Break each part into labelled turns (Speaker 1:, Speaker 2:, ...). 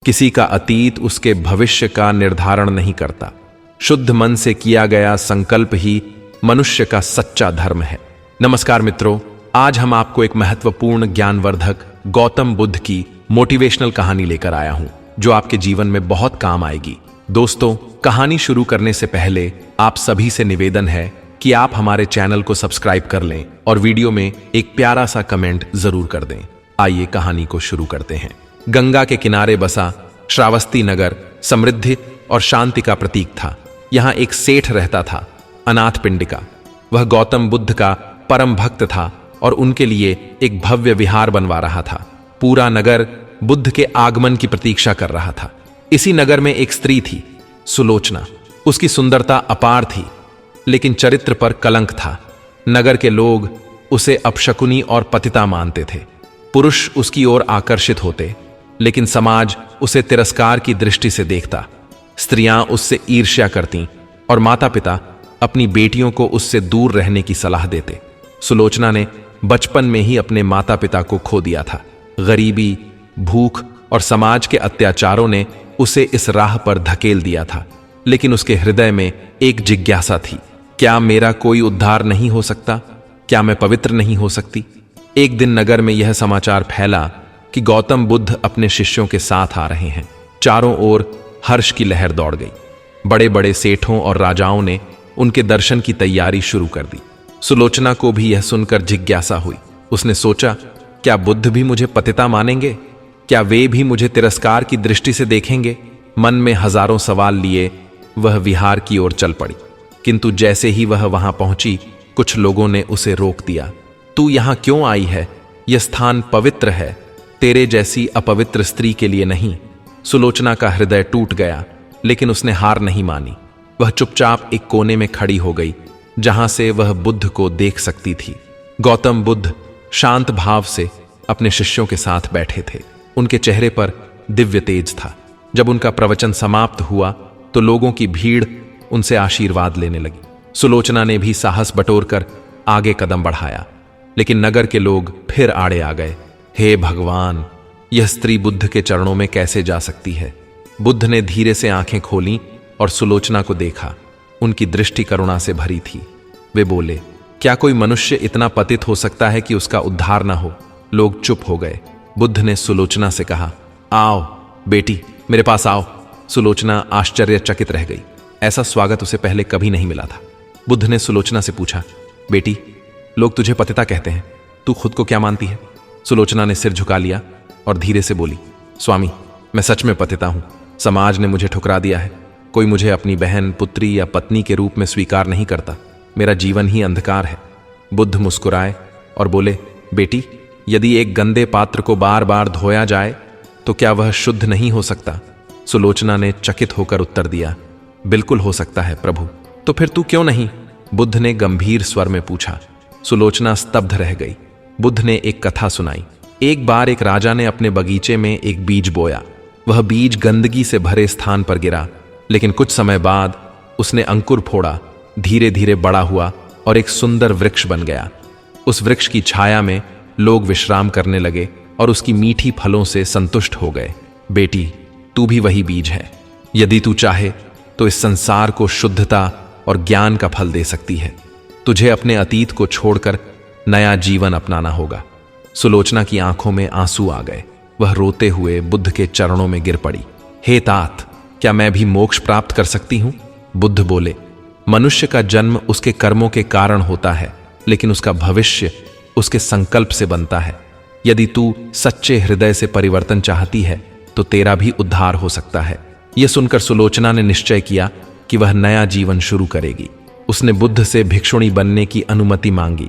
Speaker 1: किसी का अतीत उसके भविष्य का निर्धारण नहीं करता। शुद्ध मन से किया गया संकल्प ही मनुष्य का सच्चा धर्म है। नमस्कार मित्रों, आज हम आपको एक महत्वपूर्ण ज्ञानवर्धक गौतम बुद्ध की मोटिवेशनल कहानी लेकर आया हूं, जो आपके जीवन में बहुत काम आएगी। दोस्तों, कहानी शुरू करने से पहले आप सभी से निवेदन है कि आप हमारे चैनल को सब्सक्राइब कर लें और वीडियो में एक प्यारा सा कमेंट जरूर कर दें। आइए कहानी को शुरू करते हैं। गंगा के किनारे बसा श्रावस्ती नगर समृद्धि और शांति का प्रतीक था। यहाँ एक सेठ रहता था, अनाथ पिंडिका। वह गौतम बुद्ध का परम भक्त था और उनके लिए एक भव्य विहार बनवा रहा था। पूरा नगर बुद्ध के आगमन की प्रतीक्षा कर रहा था। इसी नगर में एक स्त्री थी, सुलोचना। उसकी सुंदरता अपार थी, लेकिन चरित्र पर कलंक था। नगर के लोग उसे अपशकुनी और पतिता मानते थे। पुरुष उसकी ओर आकर्षित होते, लेकिन समाज उसे तिरस्कार की दृष्टि से देखता। स्त्रियां उससे ईर्ष्या करतीं और माता पिता अपनी बेटियों को उससे दूर रहने की सलाह देते। सुलोचना ने बचपन में ही अपने माता पिता को खो दिया था। गरीबी, भूख और समाज के अत्याचारों ने उसे इस राह पर धकेल दिया था। लेकिन उसके हृदय में एक जिज्ञासा थी, क्या मेरा कोई उद्धार नहीं हो सकता? क्या मैं पवित्र नहीं हो सकती? एक दिन नगर में यह समाचार फैला कि गौतम बुद्ध अपने शिष्यों के साथ आ रहे हैं। चारों ओर हर्ष की लहर दौड़ गई। बड़े बड़े सेठों और राजाओं ने उनके दर्शन की तैयारी शुरू कर दी। सुलोचना को भी यह सुनकर जिज्ञासा हुई। उसने सोचा, क्या बुद्ध भी मुझे पतिता मानेंगे? क्या वे भी मुझे तिरस्कार की दृष्टि से देखेंगे? मन में हजारों सवाल लिए वह विहार की ओर चल पड़ी। किंतु जैसे ही वह वहां पहुंची, कुछ लोगों ने उसे रोक दिया। तू यहां क्यों आई है? यह स्थान पवित्र है, तेरे जैसी अपवित्र स्त्री के लिए नहीं। सुलोचना का हृदय टूट गया, लेकिन उसने हार नहीं मानी। वह चुपचाप एक कोने में खड़ी हो गई, जहां से वह बुद्ध को देख सकती थी। गौतम बुद्ध शांत भाव से अपने शिष्यों के साथ बैठे थे। उनके चेहरे पर दिव्य तेज था। जब उनका प्रवचन समाप्त हुआ तो लोगों की भीड़ उनसे आशीर्वाद लेने लगी। सुलोचना ने भी साहस बटोरकर आगे कदम बढ़ाया, लेकिन नगर के लोग फिर आड़े आ गए। हे भगवान, यह स्त्री बुद्ध के चरणों में कैसे जा सकती है? बुद्ध ने धीरे से आंखें खोलीं और सुलोचना को देखा। उनकी दृष्टि करुणा से भरी थी। वे बोले, क्या कोई मनुष्य इतना पतित हो सकता है कि उसका उद्धार न हो? लोग चुप हो गए। बुद्ध ने सुलोचना से कहा, आओ बेटी, मेरे पास आओ। सुलोचना आश्चर्यचकित रह गई। ऐसा स्वागत उसे पहले कभी नहीं मिला था। बुद्ध ने सुलोचना से पूछा, बेटी, लोग तुझे पतिता कहते हैं, तू खुद को क्या मानती है? सुलोचना ने सिर झुका लिया और धीरे से बोली, स्वामी, मैं सच में पतिता हूं। समाज ने मुझे ठुकरा दिया है। कोई मुझे अपनी बहन, पुत्री या पत्नी के रूप में स्वीकार नहीं करता। मेरा जीवन ही अंधकार है। बुद्ध मुस्कुराए और बोले, बेटी, यदि एक गंदे पात्र को बार बार धोया जाए तो क्या वह शुद्ध नहीं हो सकता? सुलोचना ने चकित होकर उत्तर दिया, बिल्कुल हो सकता है प्रभु। तो फिर तू क्यों नहीं? बुद्ध ने गंभीर स्वर में पूछा। सुलोचना स्तब्ध रह गई। बुद्ध ने एक कथा सुनाई। एक बार एक राजा ने अपने बगीचे में एक बीज बोया। वह बीज गंदगी से भरे स्थान पर गिरा, लेकिन कुछ समय बाद उसने अंकुर फोड़ा, धीरे धीरे बड़ा हुआ और एक सुंदर वृक्ष बन गया। उस वृक्ष की छाया में लोग विश्राम करने लगे और उसकी मीठी फलों से संतुष्ट हो गए। बेटी, तू भी वही बीज है। यदि तू चाहे तो इस संसार को शुद्धता और ज्ञान का फल दे सकती है। तुझे अपने अतीत को छोड़कर नया जीवन अपनाना होगा। सुलोचना की आंखों में आंसू आ गए। वह रोते हुए बुद्ध के चरणों में गिर पड़ी। हे तात, क्या मैं भी मोक्ष प्राप्त कर सकती हूं? बुद्ध बोले, मनुष्य का जन्म उसके कर्मों के कारण होता है, लेकिन उसका भविष्य उसके संकल्प से बनता है। यदि तू सच्चे हृदय से परिवर्तन चाहती है तो तेरा भी उद्धार हो सकता है। यह सुनकर सुलोचना ने निश्चय किया कि वह नया जीवन शुरू करेगी। उसने बुद्ध से भिक्षुणी बनने की अनुमति मांगी।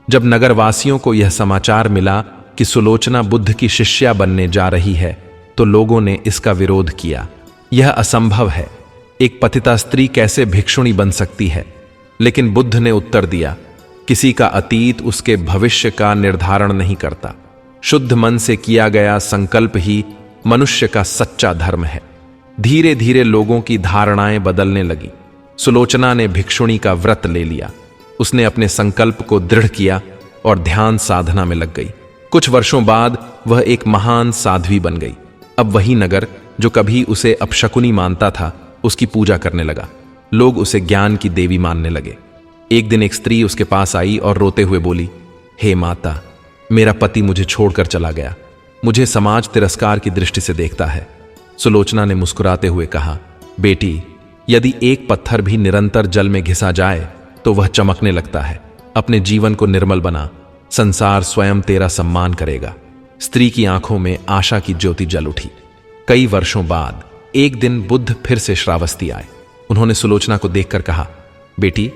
Speaker 1: जब नगरवासियों को यह समाचार मिला कि सुलोचना बुद्ध की शिष्या बनने जा रही है, तो लोगों ने इसका विरोध किया। यह असंभव है, एक पतिता स्त्री कैसे भिक्षुणी बन सकती है? लेकिन बुद्ध ने उत्तर दिया, किसी का अतीत उसके भविष्य का निर्धारण नहीं करता। शुद्ध मन से किया गया संकल्प ही मनुष्य का सच्चा धर्म है। धीरे धीरे लोगों की धारणाएं बदलने लगी। सुलोचना ने भिक्षुणी का व्रत ले लिया। उसने अपने संकल्प को दृढ़ किया और ध्यान साधना में लग गई। कुछ वर्षों बाद वह एक महान साध्वी बन गई। अब वही नगर जो कभी उसे अपशकुनी मानता था, उसकी पूजा करने लगा। लोग उसे ज्ञान की देवी मानने लगे। एक दिन एक स्त्री उसके पास आई और रोते हुए बोली, हे माता, मेरा पति मुझे छोड़कर चला गया। मुझे समाज तिरस्कार की दृष्टि से देखता है। सुलोचना ने मुस्कुराते हुए कहा, बेटी, यदि एक पत्थर भी निरंतर जल में घिसा जाए तो वह चमकने लगता है। अपने जीवन को निर्मल बना, संसार स्वयं तेरा सम्मान करेगा। स्त्री की आंखों में आशा की ज्योति जल उठी। कई वर्षों बाद एक दिन बुद्ध फिर से श्रावस्ती आए। उन्होंने सुलोचना को देखकर कहा, बेटी,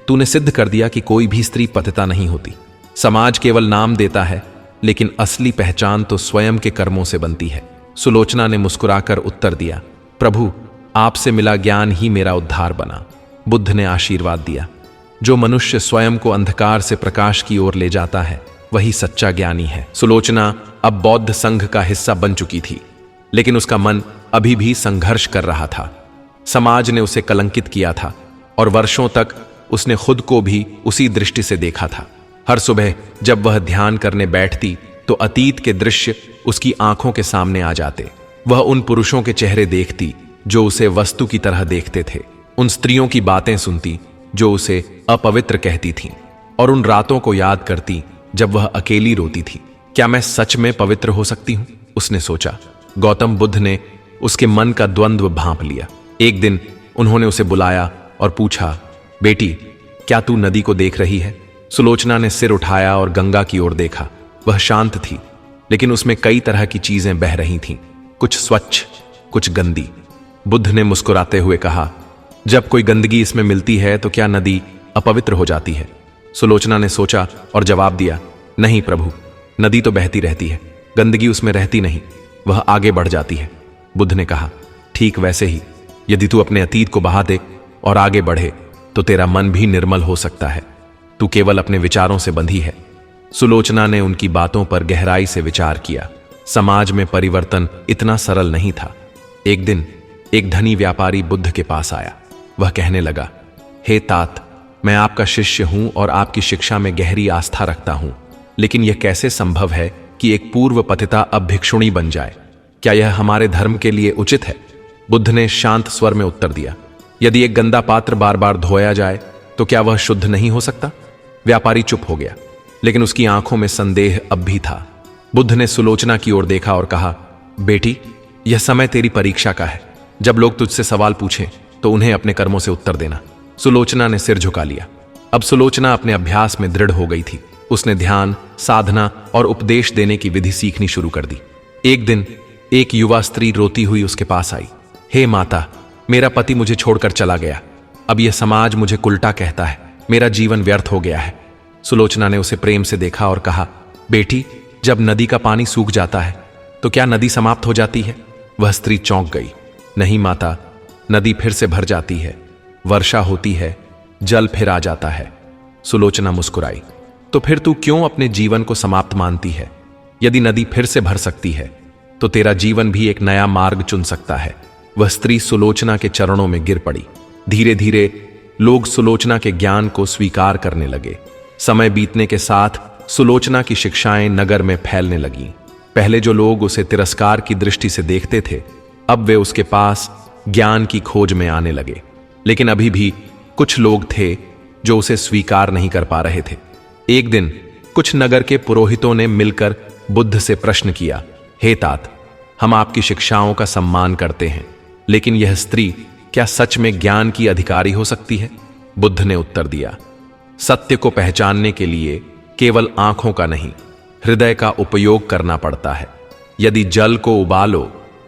Speaker 1: तूने सिद्ध कर दिया कि कोई भी स्त्री पतिता नहीं होती। समाज केवल नाम देता है, लेकिन असली पहचान तो स्वयं के कर्मों से बनती है। सुलोचना ने मुस्कुराकर उत्तर दिया, प्रभु, आपसे मिला ज्ञान ही मेरा उद्धार बना। बुद्ध ने आशीर्वाद दिया, जो मनुष्य स्वयं को अंधकार से प्रकाश की ओर ले जाता है, वही सच्चा ज्ञानी है। सुलोचना अब बौद्ध संघ का हिस्सा बन चुकी थी, लेकिन उसका मन अभी भी संघर्ष कर रहा था। समाज ने उसे कलंकित किया था और वर्षों तक उसने खुद को भी उसी दृष्टि से देखा था। हर सुबह जब वह ध्यान करने बैठती तो अतीत के दृश्य उसकी आंखों के सामने आ जाते। वह उन पुरुषों के चेहरे देखती जो उसे वस्तु की तरह देखते थे, उन स्त्रियों की बातें सुनती जो उसे अपवित्र कहती थीं, और उन रातों को याद करती जब वह अकेली रोती थी। क्या मैं सच में पवित्र हो सकती हूं? उसने सोचा। गौतम बुद्ध ने उसके मन का द्वंद्व भांप लिया। एक दिन उन्होंने उसे बुलाया और पूछा, बेटी, क्या तू नदी को देख रही है? सुलोचना ने सिर उठाया और गंगा की ओर देखा। वह शांत थी, लेकिन उसमें कई तरह की चीजें बह रही थीं, कुछ स्वच्छ, कुछ गंदी। बुद्ध ने मुस्कुराते हुए कहा, जब कोई गंदगी इसमें मिलती है तो क्या नदी अपवित्र हो जाती है? सुलोचना ने सोचा और जवाब दिया, नहीं प्रभु, नदी तो बहती रहती है, गंदगी उसमें रहती नहीं, वह आगे बढ़ जाती है। बुद्ध ने कहा, ठीक वैसे ही यदि तू अपने अतीत को बहा दे और आगे बढ़े तो तेरा मन भी निर्मल हो सकता है। तू केवल अपने विचारों से बंधी है। सुलोचना ने उनकी बातों पर गहराई से विचार किया। समाज में परिवर्तन इतना सरल नहीं था। एक दिन एक धनी व्यापारी बुद्ध के पास आया। वह कहने लगा, हे तात, मैं आपका शिष्य हूं और आपकी शिक्षा में गहरी आस्था रखता हूं, लेकिन यह कैसे संभव है कि एक पूर्व पतिता अब भिक्षुणी बन जाए? क्या यह हमारे धर्म के लिए उचित है? बुद्ध ने शांत स्वर में उत्तर दिया, यदि एक गंदा पात्र बार बार धोया जाए तो क्या वह शुद्ध नहीं हो सकता? व्यापारी चुप हो गया, लेकिन उसकी आंखों में संदेह अब भी था। बुद्ध ने सुलोचना की ओर देखा और कहा, बेटी, यह समय तेरी परीक्षा का है। जब लोग तुझसे सवाल पूछें तो उन्हें अपने कर्मों से उत्तर देना। सुलोचना ने सिर झुका लिया। अब सुलोचना अपने अभ्यास में दृढ़ हो गई थी। उसने ध्यान, साधना और उपदेश देने की विधि सीखनी शुरू कर दी। एक दिन एक युवा स्त्री रोती हुई उसके पास आई। हे माता, मेरा पति मुझे छोड़कर चला गया। अब यह समाज मुझे उल्टा कहता है। मेरा जीवन व्यर्थ हो गया है। सुलोचना ने उसे प्रेम से देखा और कहा, बेटी, जब नदी का पानी सूख जाता है तो क्या नदी समाप्त हो जाती है? वह स्त्री चौंक गई। नहीं माता, नदी फिर से भर जाती है, वर्षा होती है, जल फिर आ जाता है। सुलोचना मुस्कुराई। तो फिर तू क्यों अपने जीवन को समाप्त मानती है? यदि नदी फिर से भर सकती है तो तेरा जीवन भी एक नया मार्ग चुन सकता है। वह स्त्री सुलोचना के चरणों में गिर पड़ी। धीरे धीरे लोग सुलोचना के ज्ञान को स्वीकार करने लगे। समय बीतने के साथ सुलोचना की शिक्षाएं नगर में फैलने लगीं। पहले जो लोग उसे तिरस्कार की दृष्टि से देखते थे, अब वे उसके पास ज्ञान की खोज में आने लगे। लेकिन अभी भी कुछ लोग थे जो उसे स्वीकार नहीं कर पा रहे थे। एक दिन कुछ नगर के पुरोहितों ने मिलकर बुद्ध से प्रश्न किया, हे तात, हम आपकी शिक्षाओं का सम्मान करते हैं, लेकिन यह स्त्री क्या सच में ज्ञान की अधिकारी हो सकती है? बुद्ध ने उत्तर दिया, सत्य को पहचानने के लिए केवल आंखों का नहीं, हृदय का उपयोग करना पड़ता है। यदि जल को उबालो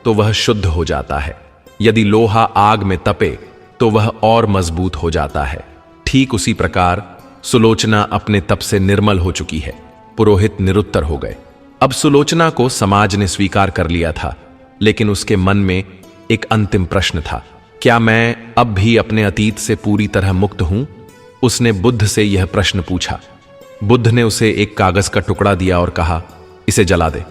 Speaker 1: तो वह शुद्ध हो जाता है, यदि लोहा आग में तपे तो वह और मजबूत हो जाता है। ठीक उसी प्रकार सुलोचना अपने तप से निर्मल हो चुकी है। पुरोहित निरुत्तर हो गए। अब सुलोचना को समाज ने स्वीकार कर लिया था, लेकिन उसके मन में एक अंतिम प्रश्न था, क्या मैं अब भी अपने अतीत से पूरी तरह मुक्त हूं? उसने बुद्ध से यह प्रश्न पूछा। बुद्ध ने उसे एक कागज का टुकड़ा दिया और कहा, इसे जला दे।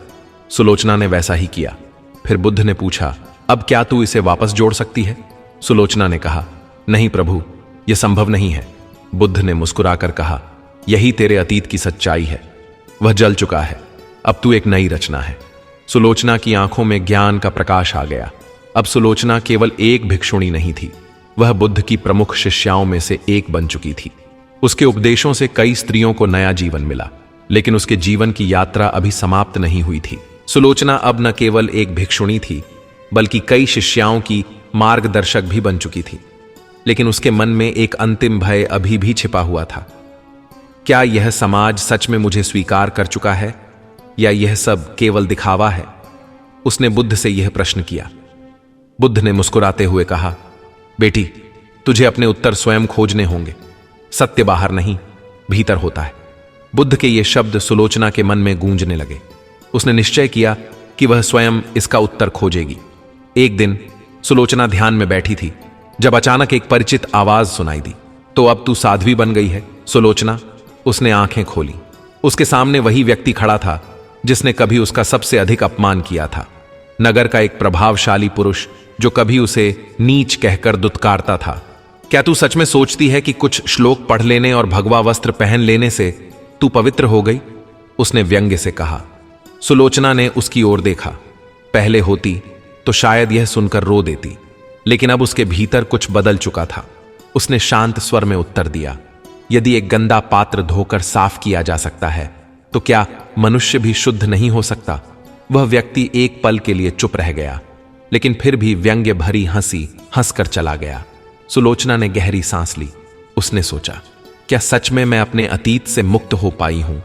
Speaker 1: सुलोचना ने वैसा ही किया। फिर बुद्ध ने पूछा, अब क्या तू इसे वापस जोड़ सकती है? सुलोचना ने कहा, नहीं प्रभु, यह संभव नहीं है। बुद्ध ने मुस्कुराकर कहा, यही तेरे अतीत की सच्चाई है। वह जल चुका है, अब तू एक नई रचना है। सुलोचना की आंखों में ज्ञान का प्रकाश आ गया। अब सुलोचना केवल एक भिक्षुणी नहीं थी, वह बुद्ध की प्रमुख शिष्याओं में से एक बन चुकी थी। उसके उपदेशों से कई स्त्रियों को नया जीवन मिला, लेकिन उसके जीवन की यात्रा अभी समाप्त नहीं हुई थी। सुलोचना अब न केवल एक भिक्षुणी थी, बल्कि कई शिष्याओं की मार्गदर्शक भी बन चुकी थी। लेकिन उसके मन में एक अंतिम भय अभी भी छिपा हुआ था। क्या यह समाज सच में मुझे स्वीकार कर चुका है, या यह सब केवल दिखावा है? उसने बुद्ध से यह प्रश्न किया। बुद्ध ने मुस्कुराते हुए कहा, बेटी, तुझे अपने उत्तर स्वयं खोजने होंगे। सत्य बाहर नहीं, भीतर होता है। बुद्ध के ये शब्द सुलोचना के मन में गूंजने लगे। उसने निश्चय किया कि वह स्वयं इसका उत्तर खोजेगी। एक दिन सुलोचना ध्यान में बैठी थी, जब अचानक एक परिचित आवाज सुनाई दी। तो अब तू साध्वी बन गई है सुलोचना। उसने आंखें खोली। उसके सामने वही व्यक्ति खड़ा था जिसने कभी उसका सबसे अधिक अपमान किया था। नगर का एक प्रभावशाली पुरुष जो कभी उसे नीच कहकर दुत्कारता था। क्या तू सच में सोचती है कि कुछ श्लोक पढ़ लेने और भगवा वस्त्र पहन लेने से तू पवित्र हो गई? उसने व्यंग्य से कहा। सुलोचना ने उसकी ओर देखा। पहले होती तो शायद यह सुनकर रो देती, लेकिन अब उसके भीतर कुछ बदल चुका था। उसने शांत स्वर में उत्तर दिया, यदि एक गंदा पात्र धोकर साफ किया जा सकता है, तो क्या मनुष्य भी शुद्ध नहीं हो सकता? वह व्यक्ति एक पल के लिए चुप रह गया, लेकिन फिर भी व्यंग्य भरी हंसी हंसकर चला गया। सुलोचना ने गहरी सांस ली। उसने सोचा, क्या सच में मैं अपने अतीत से मुक्त हो पाई हूं?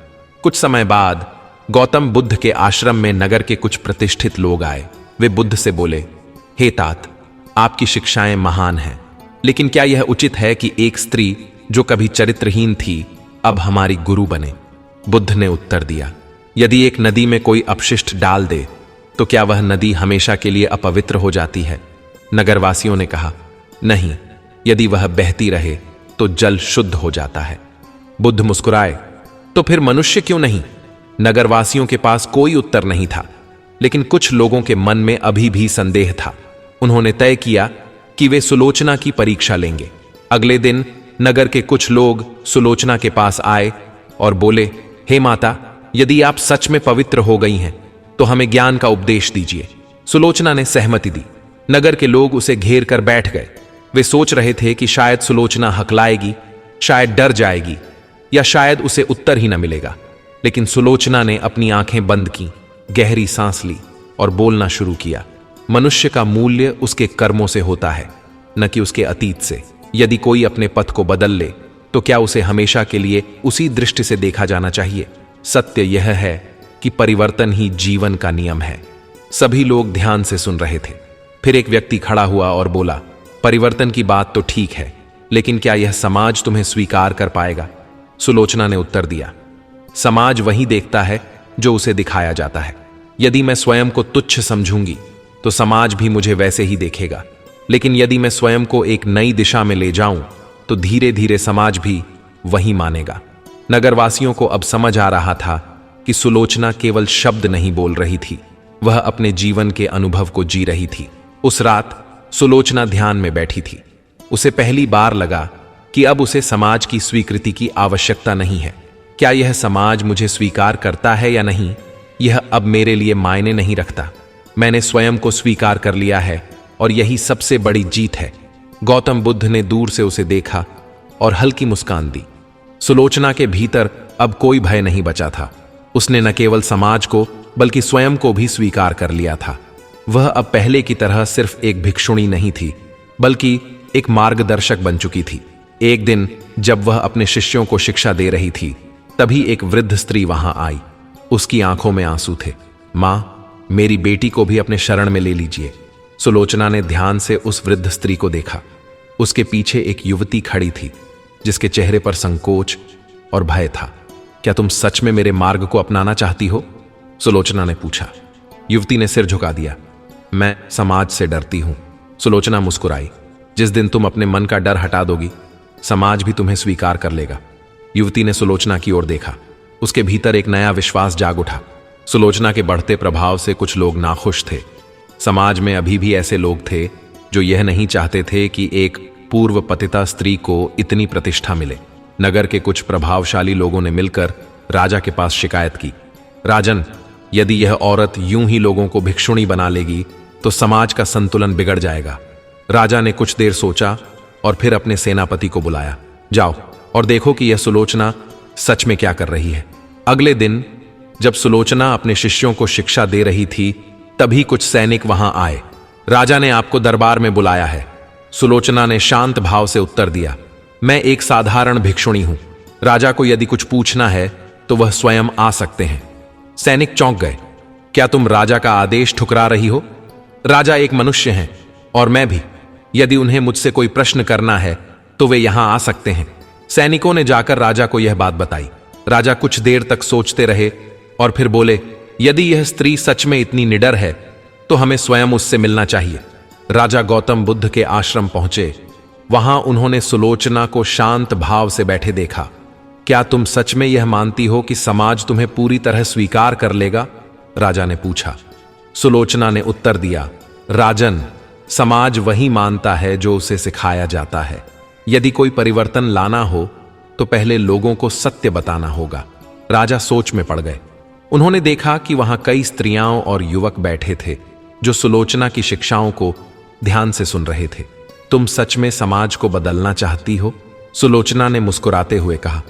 Speaker 1: कुछ समय बाद गौतम बुद्ध के आश्रम में नगर के कुछ प्रतिष्ठित लोग आए। वे बुद्ध से बोले, हे तात, आपकी शिक्षाएं महान हैं, लेकिन क्या यह उचित है कि एक स्त्री जो कभी चरित्रहीन थी अब हमारी गुरु बने? बुद्ध ने उत्तर दिया, यदि एक नदी में कोई अपशिष्ट डाल दे तो क्या वह नदी हमेशा के लिए अपवित्र हो जाती है? नगरवासियों ने कहा, नहीं, यदि वह बहती रहे तो जल शुद्ध हो जाता है। बुद्ध मुस्कुराए, तो फिर मनुष्य क्यों नहीं? नगरवासियों के पास कोई उत्तर नहीं था, लेकिन कुछ लोगों के मन में अभी भी संदेह था। उन्होंने तय किया कि वे सुलोचना की परीक्षा लेंगे। अगले दिन नगर के कुछ लोग सुलोचना के पास आए और बोले, हे माता, यदि आप सच में पवित्र हो गई हैं तो हमें ज्ञान का उपदेश दीजिए। सुलोचना ने सहमति दी। नगर के लोग उसे घेर कर बैठ गए। वे सोच रहे थे कि शायद सुलोचना हकलाएगी, शायद डर जाएगी, या शायद उसे उत्तर ही न मिलेगा। लेकिन सुलोचना ने अपनी आंखें बंद की, गहरी सांस ली और बोलना शुरू किया। मनुष्य का मूल्य उसके कर्मों से होता है, न कि उसके अतीत से। यदि कोई अपने पथ को बदल ले तो क्या उसे हमेशा के लिए उसी दृष्टि से देखा जाना चाहिए? सत्य यह है कि परिवर्तन ही जीवन का नियम है। सभी लोग ध्यान से सुन रहे थे। फिर एक व्यक्ति खड़ा हुआ और बोला, परिवर्तन की बात तो ठीक है, लेकिन क्या यह समाज तुम्हें स्वीकार कर पाएगा? सुलोचना ने उत्तर दिया, समाज वही देखता है जो उसे दिखाया जाता है। यदि मैं स्वयं को तुच्छ समझूंगी तो समाज भी मुझे वैसे ही देखेगा, लेकिन यदि मैं स्वयं को एक नई दिशा में ले जाऊं तो धीरे धीरे समाज भी वही मानेगा। नगरवासियों को अब समझ आ रहा था कि सुलोचना केवल शब्द नहीं बोल रही थी, वह अपने जीवन के अनुभव को जी रही थी। उस रात सुलोचना ध्यान में बैठी थी। उसे पहली बार लगा कि अब उसे समाज की स्वीकृति की आवश्यकता नहीं है। क्या यह समाज मुझे स्वीकार करता है या नहीं, यह अब मेरे लिए मायने नहीं रखता। मैंने स्वयं को स्वीकार कर लिया है और यही सबसे बड़ी जीत है। गौतम बुद्ध ने दूर से उसे देखा और हल्की मुस्कान दी। सुलोचना के भीतर अब कोई भय नहीं बचा था। उसने न केवल समाज को बल्कि स्वयं को भी स्वीकार कर लिया था। वह अब पहले की तरह सिर्फ एक भिक्षुणी नहीं थी, बल्कि एक मार्गदर्शक बन चुकी थी। एक दिन जब वह अपने शिष्यों को शिक्षा दे रही थी, तभी एक वृद्ध स्त्री वहां आई। उसकी आंखों में आंसू थे। मां, मेरी बेटी को भी अपने शरण में ले लीजिए। सुलोचना ने ध्यान से उस वृद्ध स्त्री को देखा। उसके पीछे एक युवती खड़ी थी जिसके चेहरे पर संकोच और भय था। क्या तुम सच में मेरे मार्ग को अपनाना चाहती हो? सुलोचना ने पूछा। युवती ने सिर झुका दिया। मैं समाज से डरती हूं। सुलोचना मुस्कुराई। जिस दिन तुम अपने मन का डर हटा दोगी, समाज भी तुम्हें स्वीकार कर लेगा। युवती ने सुलोचना की ओर देखा। उसके भीतर एक नया विश्वास जाग उठा। सुलोचना के बढ़ते प्रभाव से कुछ लोग नाखुश थे। समाज में अभी भी ऐसे लोग थे जो यह नहीं चाहते थे कि एक पूर्व पतिता स्त्री को इतनी प्रतिष्ठा मिले। नगर के कुछ प्रभावशाली लोगों ने मिलकर राजा के पास शिकायत की। राजन, यदि यह औरत यूं ही लोगों को भिक्षुणी बना लेगी तो समाज का संतुलन बिगड़ जाएगा। राजा ने कुछ देर सोचा और फिर अपने सेनापति को बुलाया। जाओ और देखो कि यह सुलोचना सच में क्या कर रही है। अगले दिन जब सुलोचना अपने शिष्यों को शिक्षा दे रही थी, तभी कुछ सैनिक वहां आए। राजा ने आपको दरबार में बुलाया है। सुलोचना ने शांत भाव से उत्तर दिया, मैं एक साधारण भिक्षुणी हूं। राजा को यदि कुछ पूछना है तो वह स्वयं आ सकते हैं। सैनिक चौंक गए। क्या तुम राजा का आदेश ठुकरा रही हो? राजा एक मनुष्य हैं और मैं भी। यदि उन्हें मुझसे कोई प्रश्न करना है तो वे यहां आ सकते हैं। सैनिकों ने जाकर राजा को यह बात बताई। राजा कुछ देर तक सोचते रहे और फिर बोले, यदि यह स्त्री सच में इतनी निडर है तो हमें स्वयं उससे मिलना चाहिए। राजा गौतम बुद्ध के आश्रम पहुंचे। वहां उन्होंने सुलोचना को शांत भाव से बैठे देखा। क्या तुम सच में यह मानती हो कि समाज तुम्हें पूरी तरह स्वीकार कर लेगा? राजा ने पूछा। सुलोचना ने उत्तर दिया, राजन, समाज वही मानता है जो उसे सिखाया जाता है। यदि कोई परिवर्तन लाना हो तो पहले लोगों को सत्य बताना होगा। राजा सोच में पड़ गए। उन्होंने देखा कि वहां कई स्त्रियां और युवक बैठे थे जो सुलोचना की शिक्षाओं को ध्यान से सुन रहे थे। तुम सच में समाज को बदलना चाहती हो? सुलोचना ने मुस्कुराते हुए कहा,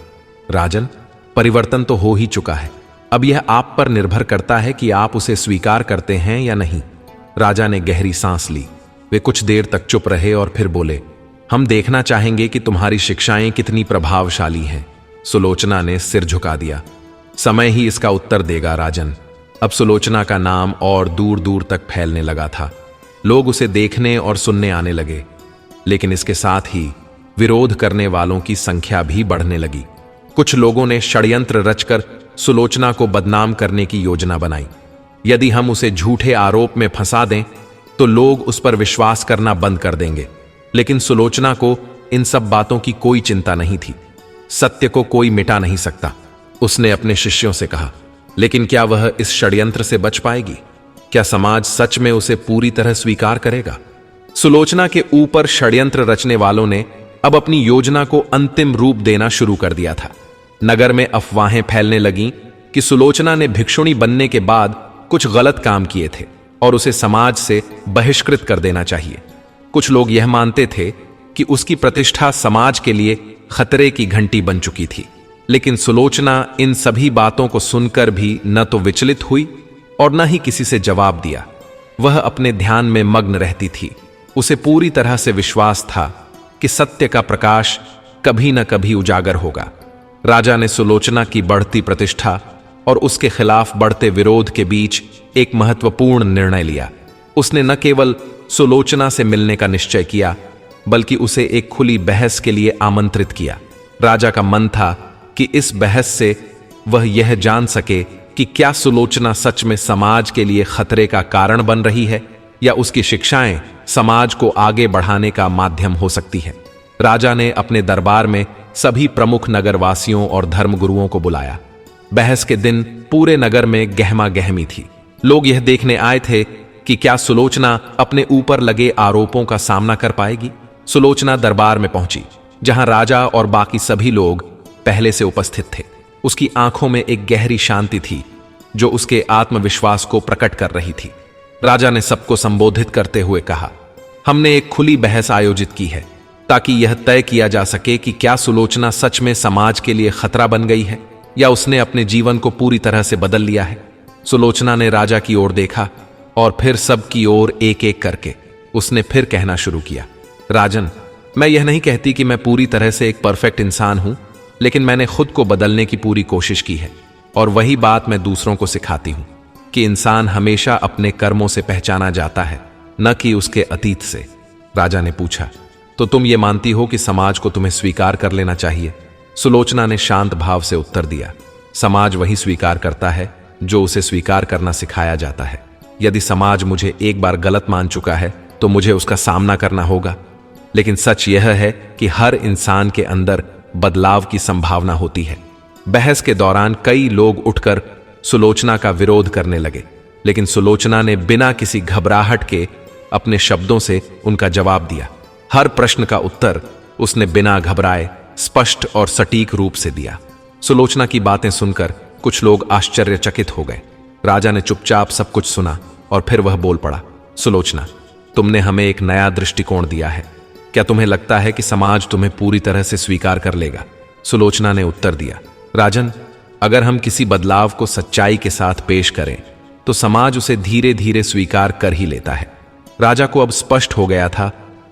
Speaker 1: राजन, परिवर्तन तो हो ही चुका है। अब यह आप पर निर्भर करता है कि आप उसे स्वीकार करते हैं या नहीं। राजा ने गहरी सांस ली। वे कुछ देर तक चुप रहे और फिर बोले, हम देखना चाहेंगे कि तुम्हारी शिक्षाएं कितनी प्रभावशाली हैं। सुलोचना ने सिर झुका दिया। समय ही इसका उत्तर देगा राजन। अब सुलोचना का नाम और दूर दूर तक फैलने लगा था। लोग उसे देखने और सुनने आने लगे, लेकिन इसके साथ ही विरोध करने वालों की संख्या भी बढ़ने लगी। कुछ लोगों ने षड्यंत्र रचकर सुलोचना को बदनाम करने की योजना बनाई। यदि हम उसे झूठे आरोप में फंसा दें तो लोग उस पर विश्वास करना बंद कर देंगे। लेकिन सुलोचना को इन सब बातों की कोई चिंता नहीं थी। सत्य को कोई मिटा नहीं सकता। उसने अपने शिष्यों से कहा, लेकिन क्या वह इस षड्यंत्र से बच पाएगी? क्या समाज सच में उसे पूरी तरह स्वीकार करेगा? सुलोचना के ऊपर षड्यंत्र रचने वालों ने अब अपनी योजना को अंतिम रूप देना शुरू कर दिया था। नगर में अफवाहें फैलने लगीं कि सुलोचना ने भिक्षुणी बनने के बाद कुछ गलत काम किए थे और उसे समाज से बहिष्कृत कर देना चाहिए। कुछ लोग यह मानते थे कि उसकी प्रतिष्ठा समाज के लिए खतरे की घंटी बन चुकी थी। लेकिन सुलोचना इन सभी बातों को सुनकर भी न तो विचलित हुई और न ही किसी से जवाब दिया। वह अपने ध्यान में मग्न रहती थी। उसे पूरी तरह से विश्वास था कि सत्य का प्रकाश कभी न कभी उजागर होगा। राजा ने सुलोचना की बढ़ती प्रतिष्ठा और उसके खिलाफ बढ़ते विरोध के बीच एक महत्वपूर्ण निर्णय लिया। उसने न केवल सुलोचना से मिलने का निश्चय किया, बल्कि उसे एक खुली बहस के लिए आमंत्रित किया। राजा का मन था कि इस बहस से वह यह जान सके कि क्या सुलोचना सच में समाज के लिए खतरे का कारण बन रही है या उसकी शिक्षाएं समाज को आगे बढ़ाने का माध्यम हो सकती है। राजा ने अपने दरबार में सभी प्रमुख नगरवासियों और धर्मगुरुओं को बुलाया। बहस के दिन पूरे नगर में गहमा गहमी थी। लोग यह देखने आए थे कि क्या सुलोचना अपने ऊपर लगे आरोपों का सामना कर पाएगी। सुलोचना दरबार में पहुंची, जहां राजा और बाकी सभी लोग पहले से उपस्थित थे। उसकी आंखों में एक गहरी शांति थी जो उसके आत्मविश्वास को प्रकट कर रही थी। राजा ने सबको संबोधित करते हुए कहा, हमने एक खुली बहस आयोजित की है ताकि यह तय किया जा सके कि क्या सुलोचना सच में समाज के लिए खतरा बन गई है या उसने अपने जीवन को पूरी तरह से बदल लिया है। सुलोचना ने राजा की ओर देखा और फिर सब की ओर एक एक करके उसने फिर कहना शुरू किया, राजन, मैं यह नहीं कहती कि मैं पूरी तरह से एक परफेक्ट इंसान हूं, लेकिन मैंने खुद को बदलने की पूरी कोशिश की है और वही बात मैं दूसरों को सिखाती हूं कि इंसान हमेशा अपने कर्मों से पहचाना जाता है, न कि उसके अतीत से। राजा ने पूछा, तो तुम ये मानती हो कि समाज को तुम्हें स्वीकार कर लेना चाहिए? सुलोचना ने शांत भाव से उत्तर दिया, समाज वही स्वीकार करता है जो उसे स्वीकार करना सिखाया जाता है। यदि समाज मुझे एक बार गलत मान चुका है तो मुझे उसका सामना करना होगा। लेकिन सच यह है कि हर इंसान के अंदर बदलाव की संभावना होती है। बहस के दौरान कई लोग उठकर सुलोचना का विरोध करने लगे, लेकिन सुलोचना ने बिना किसी घबराहट के अपने शब्दों से उनका जवाब दिया। हर प्रश्न का उत्तर उसने बिना घबराए स्पष्ट और सटीक रूप से दिया। सुलोचना की बातें सुनकर कुछ लोग आश्चर्यचकित हो गए। राजा ने चुपचाप सब कुछ सुना और फिर वह बोल पड़ा, सुलोचना, तुमने हमें एक नया दृष्टिकोण दिया है। क्या तुम्हें लगता है कि समाज तुम्हें पूरी तरह से स्वीकार कर लेगा? सुलोचना ने उत्तर दिया, राजन, अगर हम किसी बदलाव को सच्चाई के साथ पेश करें तो समाज उसे धीरे धीरे स्वीकार कर ही लेता है। राजा को अब स्पष्ट हो गया था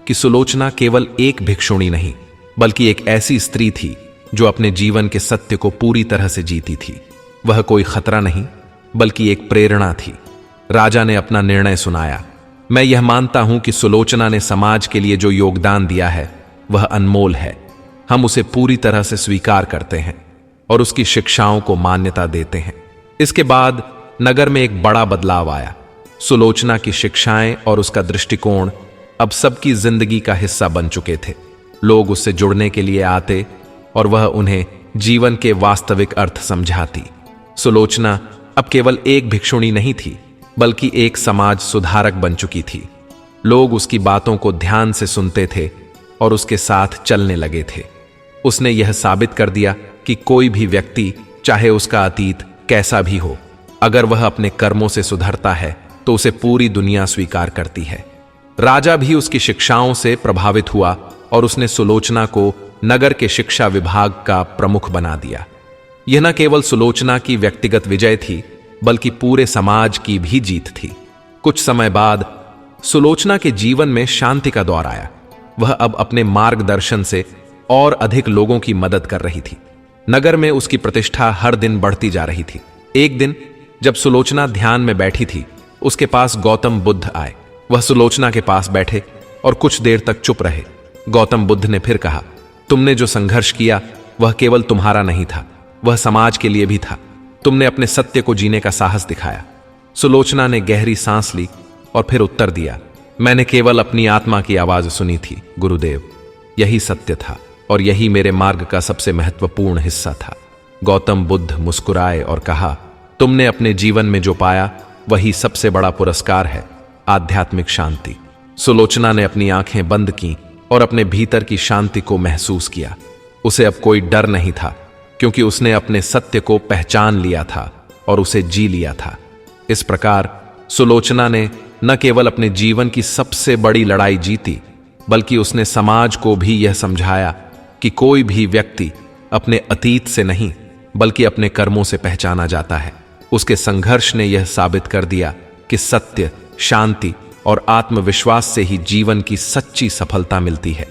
Speaker 1: कि सुलोचना केवल एक भिक्षुणी नहीं, बल्कि एक ऐसी स्त्री थी जो अपने जीवन के सत्य को पूरी तरह से जीती थी। वह कोई खतरा नहीं, बल्कि एक प्रेरणा थी। राजा ने अपना निर्णय सुनाया, मैं यह मानता हूं कि सुलोचना ने समाज के लिए जो योगदान दिया है वह अनमोल है। हम उसे पूरी तरह से स्वीकार करते हैं और उसकी शिक्षाओं को मान्यता देते हैं। इसके बाद नगर में एक बड़ा बदलाव आया। सुलोचना की शिक्षाएं और उसका दृष्टिकोण अब सबकी जिंदगी का हिस्सा बन चुके थे। लोग उससे जुड़ने के लिए आते और वह उन्हें जीवन के वास्तविक अर्थ समझाती। सुलोचना अब केवल एक भिक्षुणी नहीं थी, बल्कि एक समाज सुधारक बन चुकी थी। लोग उसकी बातों को ध्यान से सुनते थे और उसके साथ चलने लगे थे। उसने यह साबित कर दिया कि कोई भी व्यक्ति, चाहे उसका अतीत कैसा भी हो, अगर वह अपने कर्मों से सुधरता है तो उसे पूरी दुनिया स्वीकार करती है। राजा भी उसकी शिक्षाओं से प्रभावित हुआ और उसने सुलोचना को नगर के शिक्षा विभाग का प्रमुख बना दिया। यह न केवल सुलोचना की व्यक्तिगत विजय थी, बल्कि पूरे समाज की भी जीत थी। कुछ समय बाद सुलोचना के जीवन में शांति का दौर आया। वह अब अपने मार्गदर्शन से और अधिक लोगों की मदद कर रही थी। नगर में उसकी प्रतिष्ठा हर दिन बढ़ती जा रही थी। एक दिन जब सुलोचना ध्यान में बैठी थी, उसके पास गौतम बुद्ध आए। वह सुलोचना के पास बैठे और कुछ देर तक चुप रहे। गौतम बुद्ध ने फिर कहा, तुमने जो संघर्ष किया वह केवल तुम्हारा नहीं था, वह समाज के लिए भी था। तुमने अपने सत्य को जीने का साहस दिखाया। सुलोचना ने गहरी सांस ली और फिर उत्तर दिया, मैंने केवल अपनी आत्मा की आवाज सुनी थी गुरुदेव। यही सत्य था और यही मेरे मार्ग का सबसे महत्वपूर्ण हिस्सा था। गौतम बुद्ध मुस्कुराए और कहा, तुमने अपने जीवन में जो पाया वही सबसे बड़ा पुरस्कार है, आध्यात्मिक शांति। सुलोचना ने अपनी आंखें बंद की और अपने भीतर की शांति को महसूस किया। उसे अब कोई डर नहीं था, क्योंकि उसने अपने सत्य को पहचान लिया था और उसे जी लिया था। इस प्रकार सुलोचना ने न केवल अपने जीवन की सबसे बड़ी लड़ाई जीती, बल्कि उसने समाज को भी यह समझाया कि कोई भी व्यक्ति अपने अतीत से नहीं, बल्कि अपने कर्मों से पहचाना जाता है। उसके संघर्ष ने यह साबित कर दिया कि सत्य, शांति और आत्मविश्वास से ही जीवन की सच्ची सफलता मिलती है।